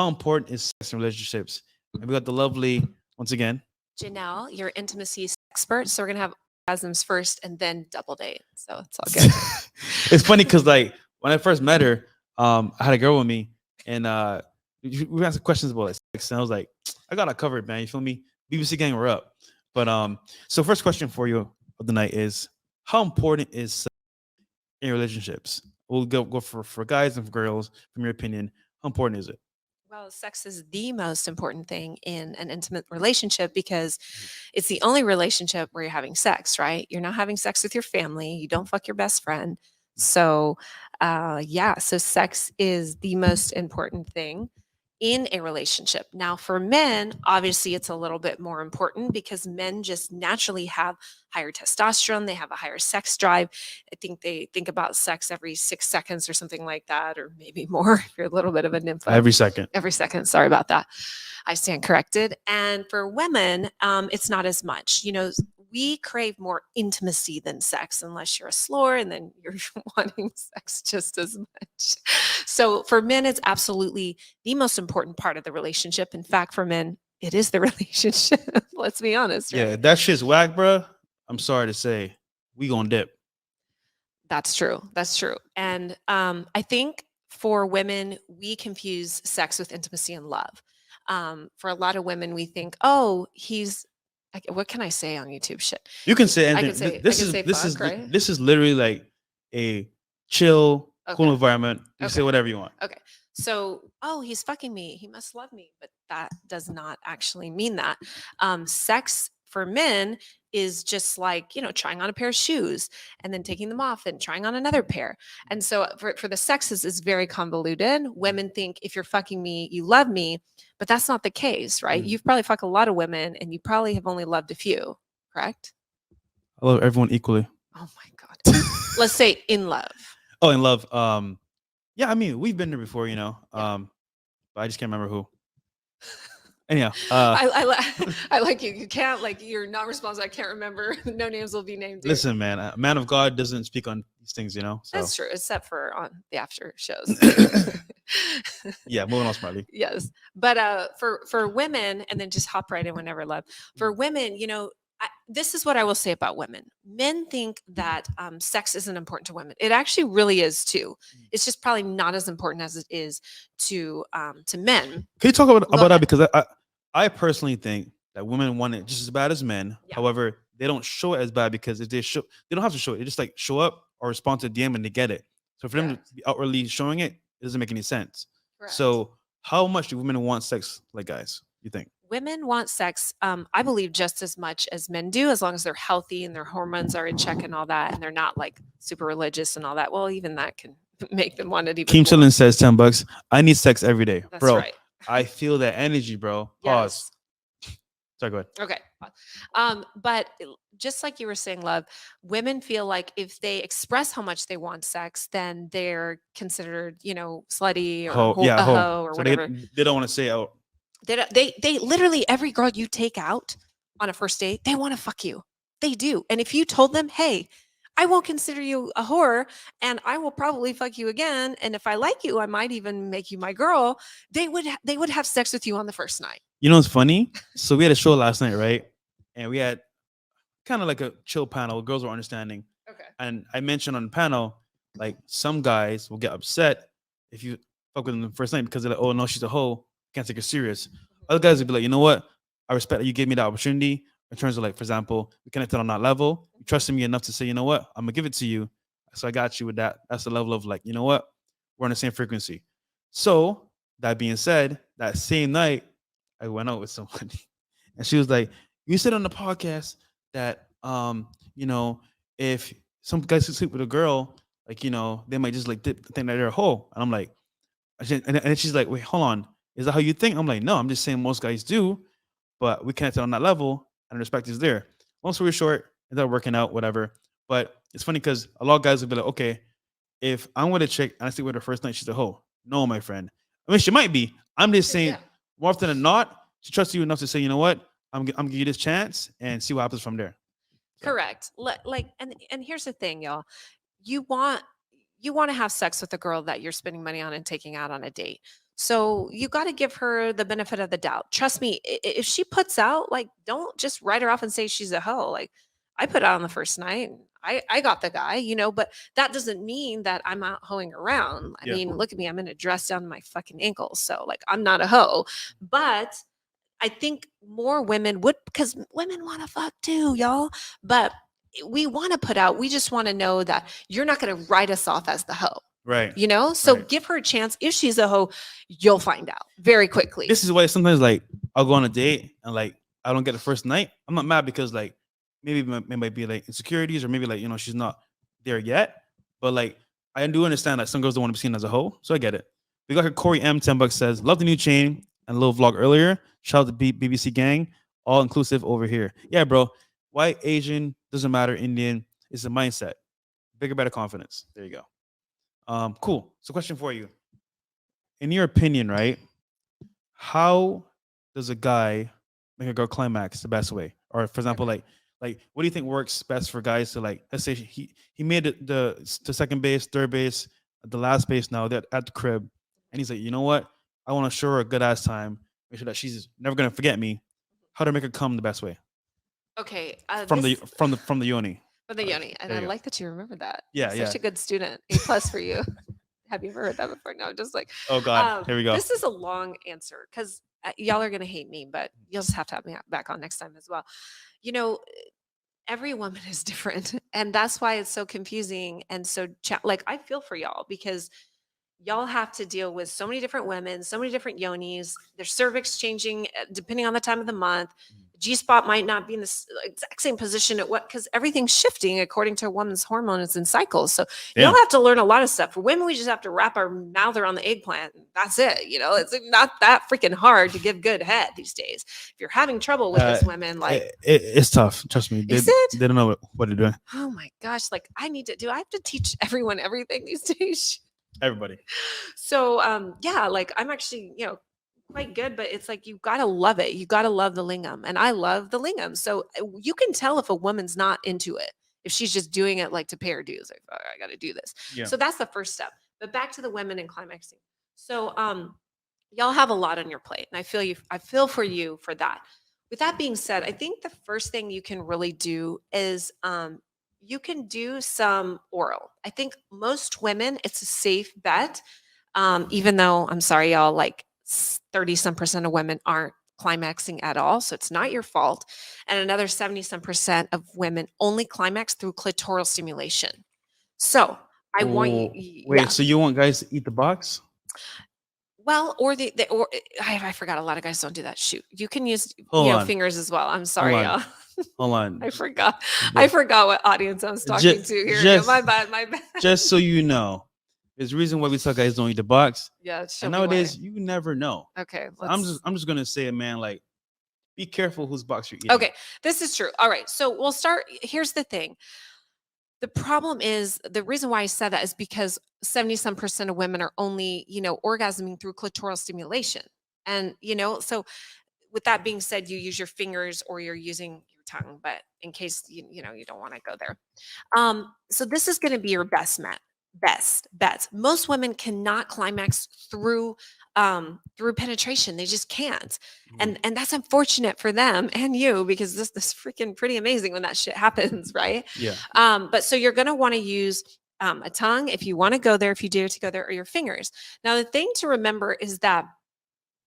how important is sex in relationships? And we got the lovely, once again. Janelle, your intimacy expert. So we're gonna have orgasms first and then double date. So it's all good. It's funny because like when I first met her, I had a girl with me, and we were asking questions about like sex, and I was like, I got it covered, man. You feel me? BBC gang, we're up. But so first question for you of the night is, how important is sex in relationships? We'll go for guys and for girls. From your opinion, how important is it? Well, sex is the most important thing in an intimate relationship because it's the only relationship where you're having sex, right? You're not having sex with your family. You don't fuck your best friend. So, yeah, so sex is the most important thing in a relationship. Now, for men, obviously, it's a little bit more important because men just naturally have higher testosterone. They have a higher sex drive. I think they think about sex every 6 seconds or something like that, or maybe more if you're a little bit of a nympho. Every second. Every second. Sorry about that. I stand corrected. And for women, it's not as much. You know, we crave more intimacy than sex, unless you're a slore and then you're wanting sex just as much. So for men, it's absolutely the most important part of the relationship. In fact, for men, it is the relationship. Let's be honest. Right? Yeah, that shit's whack, bro. I'm sorry to say, we gonna dip. That's true. That's true. And I think for women, we confuse sex with intimacy and love. For a lot of women, we think, oh, what can I say on YouTube? Shit. You can say I anything. can say, This I can is say this fuck, is right? this is literally like a chill, cool Okay. environment. You can say Okay. whatever you want. Okay. So, oh, he's fucking me. He must love me. But that does not actually mean that. Sex for men is just like, trying on a pair of shoes and then taking them off and trying on another pair. And so for the sexes is very convoluted. Women think if you're fucking me, you love me, but that's not the case, right? You've probably fucked a lot of women and you probably have only loved a few, correct? I love everyone equally. Oh my God. Let's say in love. Oh, in love. Yeah, I mean, we've been there before, but I just can't remember who. Anyhow, I like you. You can't, like, you're not responsible. I can't remember. No names will be named. Dude. Listen, man, a man of God doesn't speak on these things, So. That's true, except for on the after shows. Yeah, moving on smartly. Yes, but for women, and then just hop right in whenever love. For women, this is what I will say about women. Men think that sex isn't important to women. It actually really is too. It's just probably not as important as it is to men. Can you talk about that? Because I personally think that women want it just as bad as men. Yeah. However, they don't show it as bad because if they don't have to show it. They just like show up or respond to DM and they get it. So for them to be outwardly showing it doesn't make any sense. Correct. So how much do women want sex like guys, you think? Women want sex, I believe, just as much as men do, as long as they're healthy and their hormones are in check and all that, and they're not like super religious and all that. Well, even that can make them want it even Keem more. Chillin says $10. I need sex every day. That's bro. Right. I feel that energy, bro. Pause. Yes. Sorry, go ahead. Okay. But just like you were saying, love, women feel like if they express how much they want sex, then they're considered, slutty or a hoe or so whatever. They don't want to say out. They literally, every girl you take out on a first date, they want to fuck you. They do. And if you told them, hey, I won't consider you a whore and I will probably fuck you again, and if I like you, I might even make you my girl, they would have sex with you on the first night. You know what's funny? So we had a show last night, right? And we had kind of like a chill panel. Girls were understanding. Okay. And I mentioned on the panel, like some guys will get upset if you fuck with them the first night because they're like, oh no, she's a hoe. Can't take her serious. Other guys would be like, you know what? I respect that you gave me the opportunity. In terms of like, for example, we connected on that level. You trusted me enough to say, you know what? I'm gonna give it to you. So I got you with that. That's the level of like, you know what? We're on the same frequency. So that being said, that same night, I went out with somebody and she was like, you said on the podcast that, if some guys sleep with a girl, like, they might just like think that they're a hoe. And I'm like, and then she's like, wait, hold on. Is that how you think? I'm like, no, I'm just saying most guys do, but we connected on that level and respect is there. Long story short, it ended up working out, whatever. But it's funny because a lot of guys would be like, okay, if I'm with a chick and I sleep with her first night, she's a hoe. No, my friend. I mean, she might be. I'm just saying, more often than not, she trusts you enough to say, you know what? I'm giving you this chance and see what happens from there. So. Correct. And here's the thing, y'all. You want to have sex with a girl that you're spending money on and taking out on a date. So you got to give her the benefit of the doubt. Trust me, if she puts out, like, don't just write her off and say she's a hoe. Like, I put out on the first night. And I got the guy, but that doesn't mean that I'm out hoeing around. I Yeah. mean, look at me. I'm in a dress down to my fucking ankles. So, like, I'm not a hoe. But I think more women would, because women want to fuck too, y'all. But we want to put out, we just want to know that you're not going to write us off as the hoe. Right. So Right. give her a chance. If she's a hoe, you'll find out very quickly. This is why sometimes, like, I'll go on a date and, like, I don't get the first night. I'm not mad because, like, maybe it might be like insecurities, or maybe, like, she's not there yet. But, like, I do understand that some girls don't want to be seen as a hoe, so I get it. We got here. Corey M. $10 says, "Love the new chain and little vlog earlier. Shout out to BBC gang, all inclusive over here." Yeah, bro. White, Asian, doesn't matter. Indian, it's a mindset. Bigger, better confidence. There you go. Cool. So, question for you: in your opinion, right? How does a guy make a girl climax the best way? Or, for example, like what do you think works best for guys to, like, let's say he made it to second base, third base, the last base now, that at the crib, and he's like, you know what? I want to show her a good ass time, make sure that she's never gonna forget me. How to make her come the best way? Okay. From the from the yoni. From the yoni. And There I you go. like that you remember that. Yeah, You're such a good student. A plus for you. Have you ever heard that before? No, just like, Oh God, here we go. this is a long answer because y'all are going to hate me, but you'll just have to have me back on next time as well. You know, every woman is different. And that's why it's so confusing. And so, like, I feel for y'all because y'all have to deal with so many different women, so many different yonis. Their cervix changing depending on the time of the month. G spot might not be in the exact same position at what, because everything's shifting according to a woman's hormones and cycles. So y'all have to learn a lot of stuff. For women, we just have to wrap our mouth around the eggplant. That's it. It's not that freaking hard to give good head these days. If you're having trouble with this, women, like, it's tough. Trust me. Is it? They don't know what they're doing. Oh my gosh! Like, I have to teach everyone everything these days. Everybody. So yeah, like, I'm actually, quite good, but it's like, you gotta love it. You gotta love the lingam. And I love the lingam. So you can tell if a woman's not into it, if she's just doing it like to pay her dues. Like, oh, I gotta do this. Yeah. So that's the first step. But back to the women and climaxing. So y'all have a lot on your plate. And I feel for you for that. With that being said, I think the first thing you can really do is you can do some oral. I think most women, it's a safe bet. Even though, I'm sorry, y'all, like 30 some percent of women aren't climaxing at all. So it's not your fault. And another 70 some percent of women only climax through clitoral stimulation. So I want you. Wait, Yeah. so you want guys to eat the box? Well, or I forgot, a lot of guys don't do that. Shoot. You can use Hold on. fingers as well. I'm sorry, y'all. Hold on. I forgot. I forgot what audience I was talking to here. My bad. Just so you know, there's a reason why we tell guys don't eat the box. Yeah. And nowadays, you never know. Okay. I'm just gonna say it, man. Like, be careful whose box you're eating. Okay, this is true. All right, so we'll start. Here's the thing. The problem is, the reason why I said that is because 70 some percent of women are only, orgasming through clitoral stimulation. And, so with that being said, you use your fingers or you're using your tongue, but in case you don't want to go there. So this is going to be your best bets. Most women cannot climax through penetration. They just can't. And that's unfortunate for them and you, because this is freaking pretty amazing when that shit happens, right? Yeah. But so you're going to want to use a tongue if you want to go there, if you dare to go there, or your fingers. Now, the thing to remember is that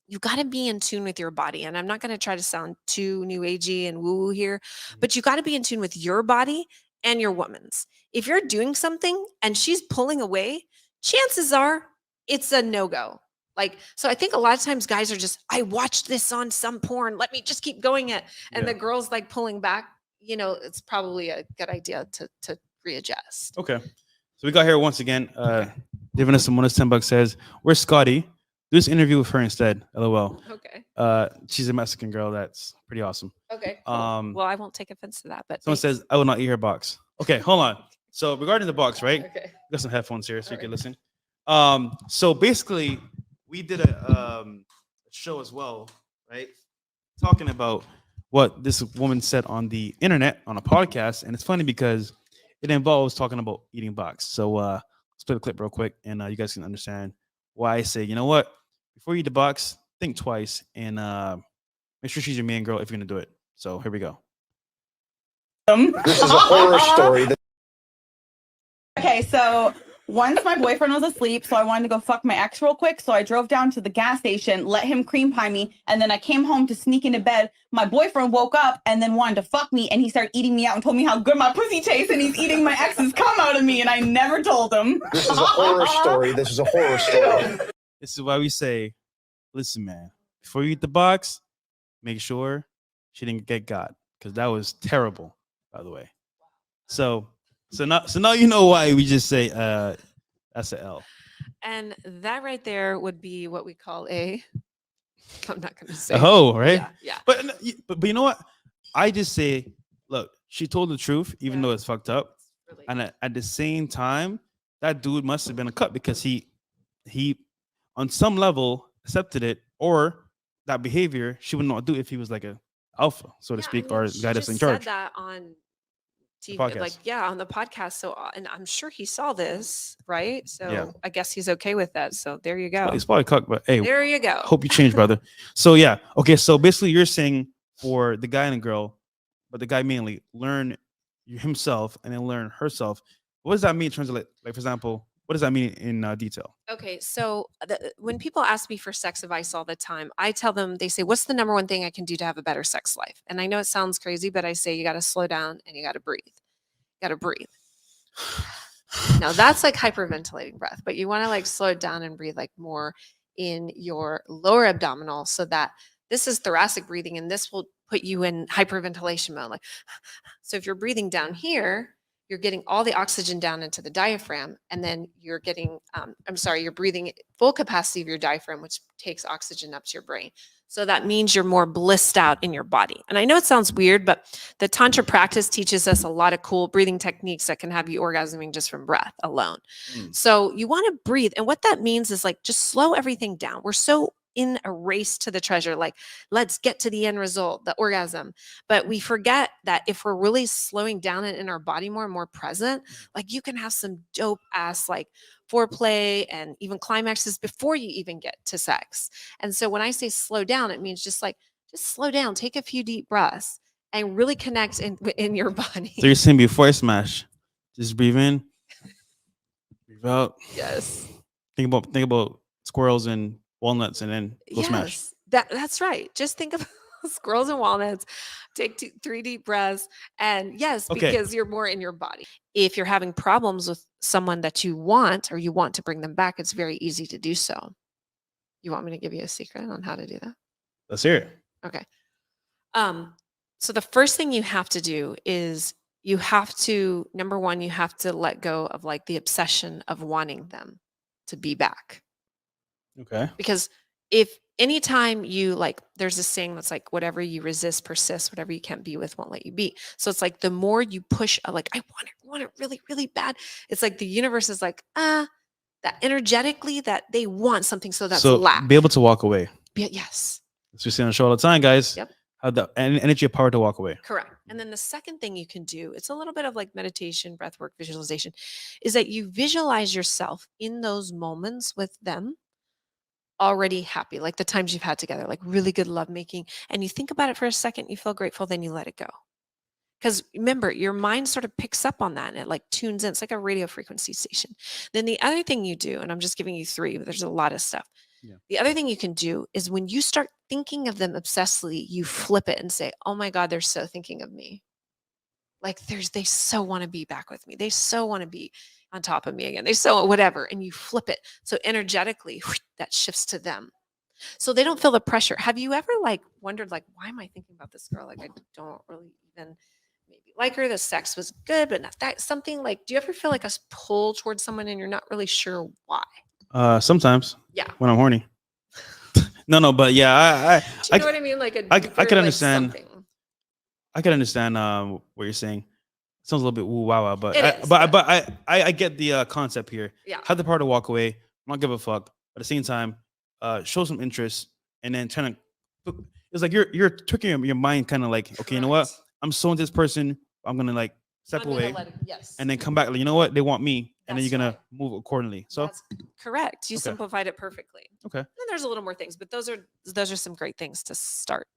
you got to be in tune with your body. And I'm not going to try to sound too new agey and woo woo here, but you got to be in tune with your body and your woman's. If you're doing something and she's pulling away, chances are it's a no-go. Like, so I think a lot of times guys are just, I watched this on some porn, let me just keep going it. And the girl's like pulling back, it's probably a good idea to readjust. Okay. So we got here once again. Divina Simonis $10 says, "Where's Scotty? Do this interview with her instead." LOL. Okay. She's a Mexican girl. That's pretty awesome. Okay. Cool. Well, I won't take offense to that, but someone says, "I will not eat her box." Okay, hold on. So regarding the box, right? Okay. Got some headphones here so you can listen. So basically, we did a show as well, right? Talking about what this woman said on the internet on a podcast, and it's funny because it involves talking about eating box. So let's play the clip real quick, and you guys can understand why I say, you know what? before you eat the box, think twice and make sure she's your main girl if you're gonna do it. So here we go. This is a horror story. Okay, so once my boyfriend was asleep, so I wanted to go fuck my ex real quick. So I drove down to the gas station, let him cream pie me, and then I came home to sneak into bed. My boyfriend woke up and then wanted to fuck me, and he started eating me out and told me how good my pussy tastes, and he's eating my ex's cum out of me, and I never told him. This is a horror story. This is a horror story. This is why we say, listen, man, before you eat the box, make sure she didn't get got, because that was terrible, by the way. So now you know why we just say that's an L. And that right there would be what we call a. I'm not going to say. Oh, right. Yeah. But you know what? I just say, look, she told the truth, even though it's fucked up. Really and at the same time, that dude must have been a cut because he on some level accepted it, or that behavior she would not do if he was like a alpha, so to speak, or a guy that's in charge. Said that on TV, podcast. On the podcast. So, and I'm sure he saw this, right? So I guess he's okay with that. So there you go. He's probably cooked, but hey, there you go. Hope you change, brother. So yeah, okay. So basically, you're saying for the guy and the girl, but the guy mainly learn himself and then learn herself. What does that mean in terms of like for example, what does that mean in detail? Okay, so when people ask me for sex advice all the time, I tell them, they say, what's the number one thing I can do to have a better sex life? And I know it sounds crazy, but I say you got to slow down and you got to breathe. You got to breathe. Now that's like hyperventilating breath, but you want to like slow it down and breathe like more in your lower abdominal, so that this is thoracic breathing, and this will put you in hyperventilation mode. Like, so if you're breathing down here, you're getting all the oxygen down into the diaphragm, and then you're getting, you're breathing full capacity of your diaphragm, which takes oxygen up to your brain. So that means you're more blissed out in your body. And I know it sounds weird, but the Tantra practice teaches us a lot of cool breathing techniques that can have you orgasming just from breath alone. So you want to breathe. And what that means is like, just slow everything down. We're so in a race to the treasure, like let's get to the end result, the orgasm. But we forget that if we're really slowing down and in our body more and more present, like you can have some dope ass like foreplay and even climaxes before you even get to sex. And so when I say slow down, it means just slow down, take a few deep breaths and really connect in your body. So you're saying before I smash, just breathe in, breathe out. Yes. Think about squirrels and walnuts, and then go smash. That's right. Just think of squirrels and walnuts. Take 3 deep breaths, and because you're more in your body. If you're having problems with someone that you want, or you want to bring them back, it's very easy to do so. You want me to give you a secret on how to do that? Let's hear it. Okay. So the first thing you have to do is you have to, number one, you have to let go of like the obsession of wanting them to be back. Okay. Because if anytime you like, there's this saying that's like, whatever you resist persists, whatever you can't be with won't let you be. So it's like the more you push, like, I want it really, really bad. It's like the universe is like, that energetically that they want something. So that's lack. Be able to walk away. Yes. That's what we see on the show all the time, guys. Yep. Have the energy of power to walk away. Correct. And then the second thing you can do, it's a little bit of like meditation, breath work, visualization, is that you visualize yourself in those moments with them already happy, like the times you've had together, like really good lovemaking, and you think about it for a second, you feel grateful, then you let it go. Because remember, your mind sort of picks up on that and it like tunes in. It's like a radio frequency station. Then the other thing you do, and I'm just giving you 3, but there's a lot of stuff. Yeah. The other thing you can do is when you start thinking of them obsessively, you flip it and say, oh my God, they're so thinking of me. Like they so want to be back with me. They so want to be on top of me again. They so whatever. And you flip it. So energetically, that shifts to them. So they don't feel the pressure. Have you ever like wondered, like, why am I thinking about this girl? Like, I don't really even maybe like her. The sex was good, but not that something like, do you ever feel like a pull towards someone and you're not really sure why? Sometimes. Yeah. When I'm horny. No, but yeah, do you know what I mean? Like I can understand. Something. I can understand what you're saying. It sounds a little bit woo wow, but I get the concept here. Yeah. Have the power to walk away, not give a fuck, but at the same time, show some interest, and then trying to. It's like you're tricking your mind, kind of like, okay, correct. You know what? I'm so into this person. I'm gonna like step away, yes, and then come back. Like, you know what? They want me. and then you're gonna move accordingly. So that's correct. You Okay. simplified it perfectly. Okay. And there's a little more things, but those are some great things to start.